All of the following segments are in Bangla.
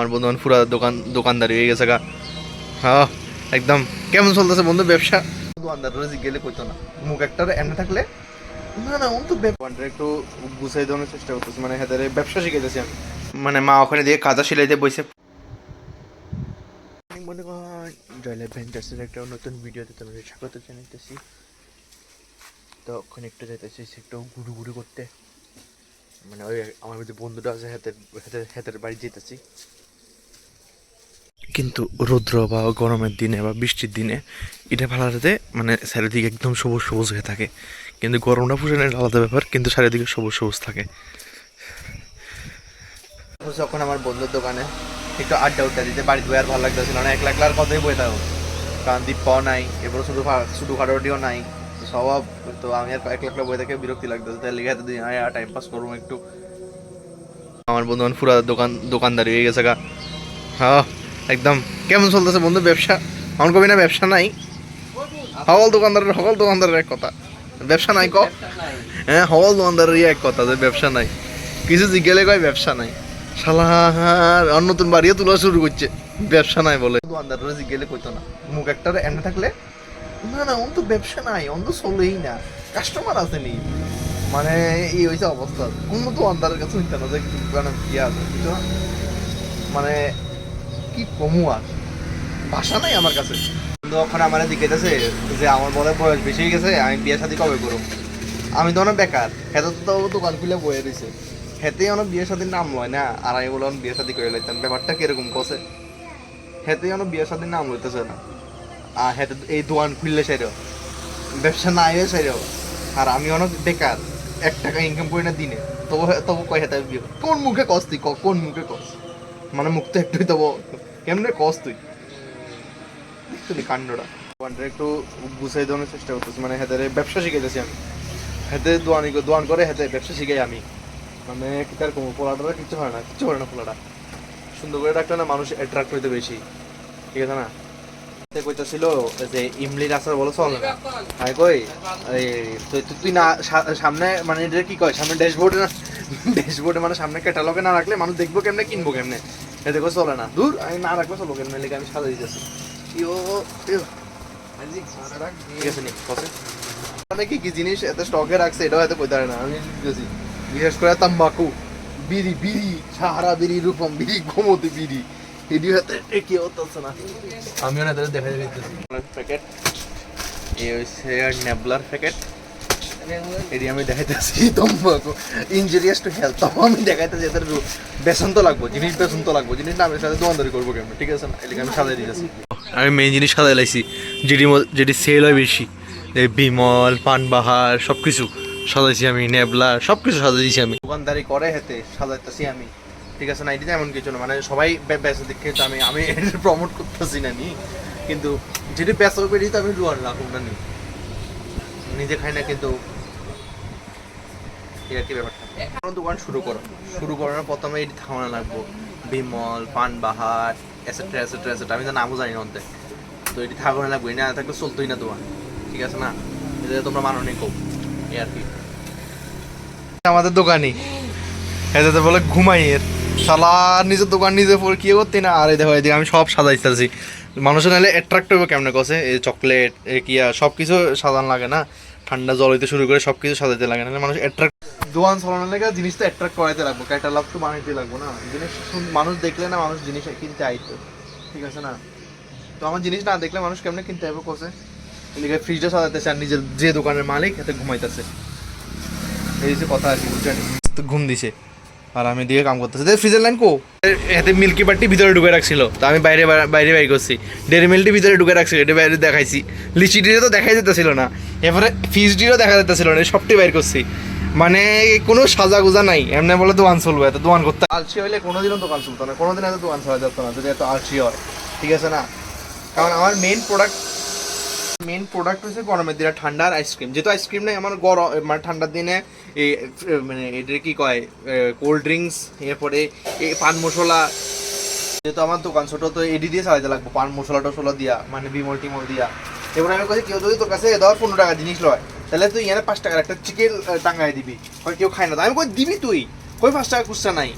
আমার বন্ধু পুরা দোকানদারি হয়ে গেছে গা। হ্যাঁ একদম। কেমন চলতেছে বন্ধু ব্যবসা? দোকানদাররা জিজ্ঞেলে কইতো না, মুখ একটা এমনি থাকলে না না অন্ত ব্যাপারটা একটু গুছাই দেওয়ার চেষ্টা করতেছি, মানে হাতে ব্যবসা শিখাইতেছি আমি। মানে মা ওখানে দিয়ে কাঁচা সিলাইতে বসে। মনে করেন জয়লাভ ভেঞ্চার্সের একটা নতুন ভিডিওতে তোমাদের স্বাগত জানাইতেছি। তো ওখানে একটু যাইতেছি একটু ঘুরু ঘুরু করতে, মানে ওই আমার যে বন্ধুটা আছে হাতের বাড়ি যেতেছি। কিন্তু রৌদ্র বা গরমের দিনে বা বৃষ্টির দিনে এটা ভালোতে মানে চারিদিকে একদম সবুজ সবুজ হয়ে থাকে, কিন্তু গরমটা পুষানোর আলাদা ব্যাপার, কিন্তু চারিদিকে সবুজ সবুজ থাকে। যখন আমার বন্ধুর দোকানে একটু আড্ডা দিতে বাড়িতে বই আর ভালো লাগতেছিল না, একলা একলার কথাই বই থাকো, কারণ দীপাও নাই, এরপর শুধু খাটোটিও নাই স্বভাব। তো আমি আর একলা বই থেকে বিরক্তি লাগতেছে, তাই লিখে দিই টাইম পাস করবো একটু। আমার বন্ধু পুরা দোকানদারি হয়ে গেছে গা। হ্যাঁ একদম। কেমন চলতেছে বন্ধু ব্যবসা? আমার কবি না ব্যবসা নাই, সকল দোকানদারের এক কথা ব্যবসা নাই ক। হ্যাঁ সকল দোকানদারের এক কথা যে ব্যবসা নাই, কিছু জিজ্ঞেলে কয় ব্যবসা নাই। শালা আর নতুন বাড়িও তোলা শুরু করছে, ব্যবসা নাই বলে। দোকানদাররা জিজ্ঞেলে কইতো না, মুখ একটা এমনি থাকলে না না অন্ত ব্যবসা নাই, অন্ত চলেই না, কাস্টমার আছে নি, মানে এই হয়েছে অবস্থা। কোন দোকানদারের কাছে হইতে না যে ইয়ে আছে, মানে কি কমু আর ভাষা নাই আমার কাছে। কিন্তু ওখানে আমার জিজ্ঞেস যে আমার বলে বয়স বেশি হয়ে গেছে, আমি বিয়ে শাদী কবে করব? আমি তো অনেক বেকার, হেতে তো দোকান খুলে বয়ে দিছে, হেতে অনেক বিয়ে শাদীর নাম লয় না, আর আমি বলে বিয়ে শাদী করে লাইতাম। ব্যাপারটা কিরকম কছে, হেতে অনেক বিয়ে শাদীর নাম লইতেছে না, আর হেতে এই দোকান খুললে সেরেও ব্যবসা নাই সেরেও, আর আমি অনেক বেকার, 1 টাকা ইনকাম করি না দিনে, তবু কয় হেতে বিয়ে। কোন মুখে কস তুই, কোন মুখে কস? মানে মুখ তো একটুই তবু কেমনে কস তুই? দেখছি কাণ্ডটা একটু গুছাই দেওয়ার চেষ্টা করতেছি, মানে হাতে ব্যবসা শিখাইতেছি আমি। হাতে দোয়ান করে হাতে ব্যবসা শিখাই আমি, মানে কিতার কম পোলাটা কিছু হয় না পোলাটা সুন্দর করে রাখলে না মানুষ অ্যাট্রাক্ট হইতে বেশি, ঠিক আছে না? কইতাছিল যে ইমলির আচার বলো চল না, হাই কই তুই না সামনে, মানে এটা কি কয় সামনে ড্যাশবোর্ডে মানে সামনে ক্যাটালগে না রাখলে মানুষ দেখবো কেমনে, কিনবো কেমনে, এতে করে চলে না। দূর আমি না রাখলে চলবো কেমনে, লেগে আমি সাজা দিতেছি। মানে কি কি জিনিস এত স্টকে রাখছে এটাও হয়তো কইতে পারে না। আমি বিশেষ করে তাম্বাকু, বিড়ি, সাহারা বিড়ি, রূপম বিড়ি, গোমতী বিড়ি, এটি হয়তো কি হচ্ছে না। আমিও না তাদের দেখা যাইতেছি প্যাকেট, এই হচ্ছে নেবলার প্যাকেট, এটি আমি দেখাইতেছি তাম্বাকু ইনজুরিয়াস টু হেলথ। তখন আমি দেখাইতেছি এদের বেসন তো লাগবো, জিনিস না আমি সাথে দোকানদারি করবো কেমন, ঠিক আছে না? এদিকে আমি সাজাই দিতেছি, আমি মেইন জিনিস সাজাই লাইছি যেটি সেল হয় বেশি, এই বিমল, পানবাহার সব কিছু সাজাইছি আমি, নেবলা সব কিছু সাজাইছি আমি। দোকানদারি করে হেতে সাজাইতেছি আমি, ঠিক আছে না? এটি এমন কিছু না, মানে সবাই বেচা দেখে তো আমি প্রমোট করতেছি না নি, কিন্তু যেটি বেচা হবে এটি তো আমি রুয়ার রাখুন না নি, নিজে খাই না, কিন্তু এই আর কি ব্যাপারটা। দোকান শুরু করার প্রথমে এটি থামানো লাগবো, বিমল, পানবাহার এসেট্রা, আমি তো নামও জানি না অন্তে, তো এটি থাকানো লাগবে, না থাকলে চলতোই না দোকান, ঠিক আছে না? এটা তোমরা মানো নি কো, এই আর কি। আমাদের দোকানই এতে বলে ঘুমাইয়ের শালা, নিজের দোকান নিজে পরে কি করতি না? আর এই দেখো এদিকে আমি সব সাজাইতেছি, মানুষের নাহলে অ্যাট্রাক্ট হইব কেমনে কছে, এই চকলেট কিয়া সব কিছু সাজানো লাগে না, ঠান্ডা জল হইতে শুরু করে সব কিছু সাজাইতে লাগে না, মানুষ অ্যাট্রাক্ট দোকান চালানোর লেগে জিনিস তো অ্যাট্রাক্ট করাইতে লাগবো, ক্যাটালগ তো বানাইতে লাগবো না, জিনিস মানুষ দেখলে না মানুষ জিনিস কিনতে আইতো, ঠিক আছে না? তো আমার জিনিস না দেখলে মানুষ কেমনে কিনতে আইবো কছে, এদিকে ফ্রিজটা সাজাইতেছে, আর নিজের যে দোকানের মালিক এতে ঘুমাইতেছে, এই যে কথা আর কি, বুঝছেন? তো ঘুম দিছে আর আমি দিয়ে কাম করতেছি। ফ্রিজের লাইন কো এতে মিল্কি বারটি ভিতরে ঢুকে রাখছিল, তো আমি বাইরে বাইর করছি, ডেরি মিল্কটি ভিতরে ঢুকে রাখছিল, এটা বাইরে দেখাইছি, লিচিটিও তো দেখাই যেতেছিল না, এরপরে ফ্রিজটিও দেখা যেতেছিল না, সবটি বাইর করছি, মানে কোনো সাজা গুজা নাই, এমনি বলে দোকান চলবে, এত দোকান করতে আলসি হইলে কোনোদিনও দোকান চলতো না, কোনোদিন এত দোকান চলা যেত না যদি এত আলসি হয়, ঠিক আছে না? কারণ আমার মেন প্রোডাক্ট হচ্ছে গরমের দিনে ঠান্ডার আইসক্রিম, যেহেতু আইসক্রিম নেই আমার গরম, মানে ঠান্ডার দিনে এই মানে এটার কি কয় কোল্ড ড্রিঙ্কস, এরপরে এই পান মশলা, যেহেতু আমার দোকান ছোট তো এডি দিয়ে চালাইতে লাগবো, পান মশলা টশলা দিয়া, মানে বিমল টিমল দিয়া। এবার আমি কাছে কেউ যদি তোর কাছে ধর 15 টাকা জিনিস লয়, তাহলে তুই এখানে 5 টাকার একটা চিকেন টাঙ্গাই দিবি, কেউ খায় না, আমি কই দিবি তুই কই 5 টাকা খুচরা নাই,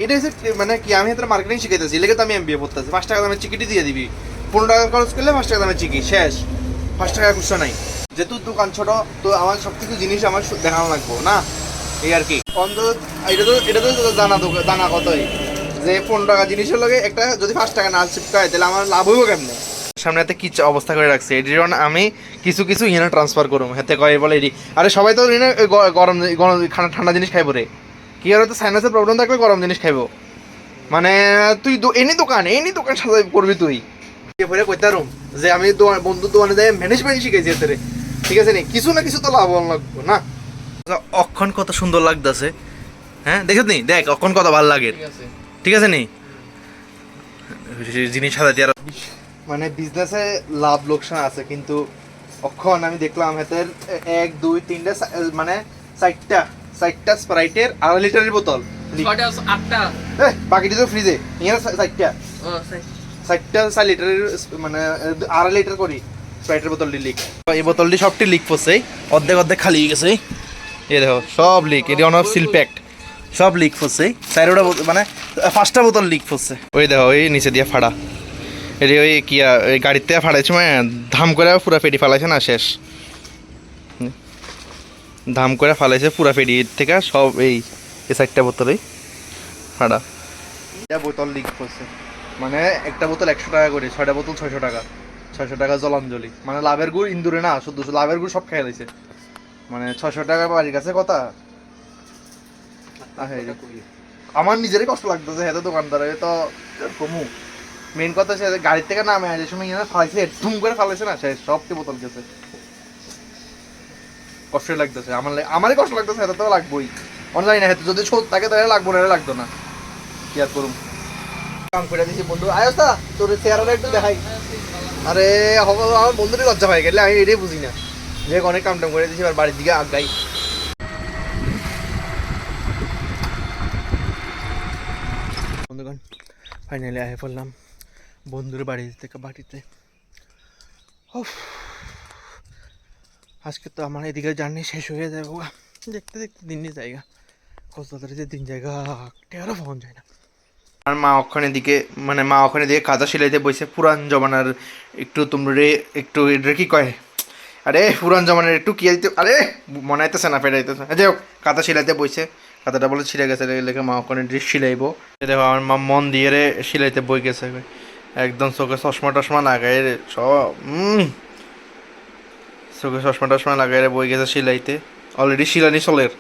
এটা হচ্ছে মানে কি, আমি এত মার্কেটিং শিখাইতেছি, লেগে তো আমি এমবিএ পড়তেছি। 5 টাকা দামের চিকিটি দিয়ে দিবি, 15 টাকা খরচ করলে 5 টাকা দামের চিকি শেষ, 5 টাকা খুচরা নাই। যেহেতু দোকান ছোট, তো আমার সব কিছু জিনিস আমার দেখানো লাগবো না, এই আর কি। অন্তত এটা তো দানা কতই, যে 15 টাকা জিনিসের লগে একটা যদি 5 টাকা না চিপকায়, তাহলে আমার লাভ হইব কেমনে? সামনে এতে কি অবস্থা করে রাখছে, এটির জন্য আমি কিছু কিছু ইয়ে ট্রান্সফার করুম, হাতে কয়ে বলে এটি। আরে সবাই তো গরম গরম ঠান্ডা জিনিস খাইবো রে, কি আর তো সাইনাসের প্রবলেম থাকলে গরম জিনিস খাইবো, মানে তুই এনি দোকান সাজাই করবি তুই। ভরে কইতে পারুম যে আমি বন্ধুর দোকানে যাই ম্যানেজমেন্ট শিখেছি এতে, ঠিক আছে নি, কিছু না কিছু তো লাভ লাগবো না। অক্ষণ কত সুন্দর লাগতেছে, হ্যাঁ দেখছ নি, দেখ অক্ষণ কত ভালো লাগে, ঠিক আছে নি জিনিস সাজাতে। আর মানে বিজনেসে লাভ লোকসান আছে, কিন্তু অক্ষণ আমি দেখলাম হাতের 1 2 3টা মানে 4টা স্প্রাইটের 2.5 লিটারের বোতল, 8টা বাকিটি তো ফ্রিজে, ইয়ার 4টা 4 লিটারের মানে 2.5 লিটার করি স্প্রাইটের বোতলটি লিক। এই বোতলটি সবটি লিক করছে, অর্ধেক খালি হয়ে গেছে, এই দেখো সব লিক, এটি অন সিল প্যাকড, সব লিক করছে, 4টা মানে 5টা বোতল লিক করছে। ওই দেখো ওই নিচে দিয়ে ফাড়া, এটি ওই কিয়া ওই গাড়ির থেকে ফাড়াইছে, মানে ধাম করে পুরা পেটি ফালাইছে না, শেষ ধাম করে ফালাইছে পুরা পেটি থেকে সব, এই 4টা বোতলেই ফাড়া। এটা বোতল লিক করছে, মানে একটা বোতল 100 টাকা করে, 6টা বোতল 600 টাকা জলাঞ্জলি, মানে লাভের গুড় ইন্দুরে না, শুধু লাভের গুড় সব খেয়ে দিয়েছে, মানে 600 টাকা বাড়ির কাছে কথা। আমার নিজেরই কষ্ট লাগতেছে, হ্যাঁ দোকানদার তো কমু, মেন কথা সে গাড়ির থেকে নামে যে সময় ফালাইছে, ধুম করে ফালাইছে না, সে সবটি বোতল গেছে, কষ্ট লাগতেছে আমারই কষ্ট লাগতেছে, এটা তো লাগবোই, অন্য জানি না, যদি ছোট থাকে তাহলে লাগবো না, লাগতো না, কি আর করুম। কাম করে দিছি বন্ধু, আয়স তা তোর চেহারাটা একটু দেখাই। আরে আমার বন্ধুরই লজ্জা হয়ে গেলে, আমি এটাই বুঝি না, যে অনেক কাম টাম করে দিছি, এবার বাড়ির দিকে আগাই। বন্ধুগণ ফাইনালি আয় পড়লাম বন্ধুর বাড়িতে। আজকে তো আমার এদিকে জার্নি শেষ হয়ে যাবে, দেখতে দেখতে দিনই জায়গা, কত তাড়াতাড়ি যে দিন জায়গা টেরও পাওয়া যায় না। আর মা ওখানে দিকে কাঁথা সেলাইতে বসে, পুরান জমানার একটু তোমরা একটু এটা কি কয়, আরে পুরান জমানার একটু কি আরে মনে হইতেছে না, ফেরাইতেছে, যাই হোক কাঁথা সেলাইতে বসে, কাঁথাটা বলে ছিঁড়ে গেছে, লেগে মা ওখানে ড্রেস সিলাইবো, দেখো আমার মা মন দিয়ে রে সিলাইতে বই গেছে, একদম চোখে চশমা টশমা লাগাই রে সব, চোখে চশমা টশমা লাগাই রে বই গেছে সিলাইতে, অলরেডি সিলানি চলের।